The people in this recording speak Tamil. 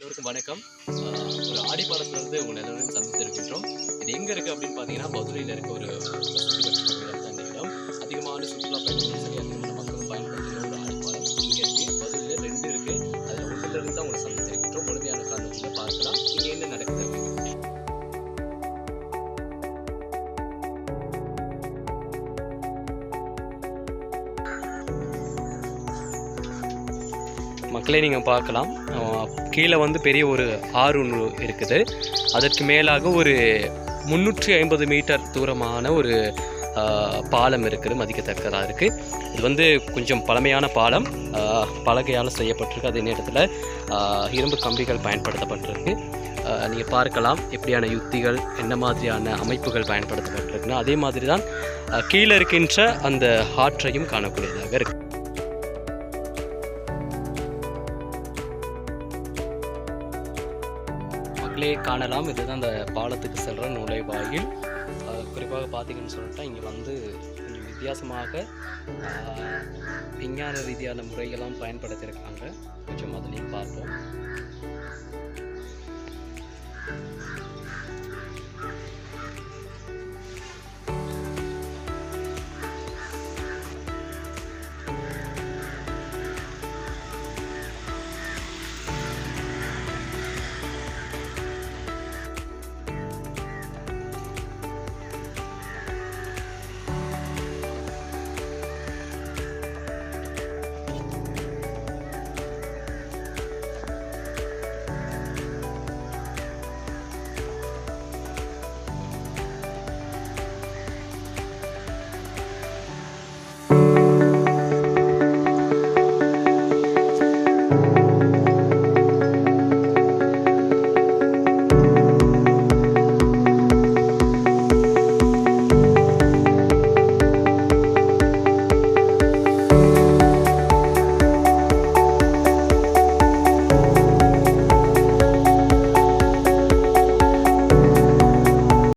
எல்லோருக்கும் வணக்கம். ஒரு ஆடிப்பாளத்திலிருந்து உங்களை எல்லோரும் சந்தித்திருக்கின்றோம். இது எங்கே இருக்குது அப்படின்னு பார்த்தீங்கன்னா, மதுரையில் இருக்க ஒரு பிரசித்தி பெற்ற கோயில் தான் இந்த இடம். அதிகமான சுற்றுலா பயணிகளும் சரி, அதிகமான மக்களும் பயன்படுத்துகிற ஒரு ஆடிப்பாளம் இங்கே இருக்குது. மதுரையில் 2 இருக்குது. அதில் ஒன்றிலிருந்து தான் உங்களை சந்தித்திருக்கின்றோம். முழுமையான காரணத்தை பார்க்கலாம். இங்கே என்ன நடக்குது அப்படின்னு. மக்களே நீங்கள் பார்க்கலாம், கீழே வந்து பெரிய ஒரு ஆறு ஒன்று இருக்குது. அதற்கு மேலாக ஒரு 350 மீட்டர் தூரமான ஒரு பாலம் இருக்குது, மதிக்கத்தக்கதாக இருக்குது. இது வந்து கொஞ்சம் பழமையான பாலம், பலகையால் செய்யப்பட்டிருக்கு. அதே நேரத்தில் இரும்பு கம்பிகள் பயன்படுத்தப்பட்டிருக்கு. நீங்கள் பார்க்கலாம் எப்படியான யுத்திகள், என்ன மாதிரியான அமைப்புகள் பயன்படுத்தப்பட்டிருக்குன்னா, அதே மாதிரி தான் கீழே இருக்கின்ற அந்த ஆற்றையும் காணக்கூடியதாக இருக்குது. காணலாம், இதுதான் அந்த பாலத்துக்கு செல்கிற நுழைவாயில். குறிப்பாக பார்த்தீங்கன்னு சொல்லிட்டா இங்கே வந்து கொஞ்சம் வித்தியாசமாக விஞ்ஞான ரீதியான முறைகள்லாம் பயன்படுத்தியிருக்காங்க. கொஞ்சம் அதுலேயும் பார்ப்போம்.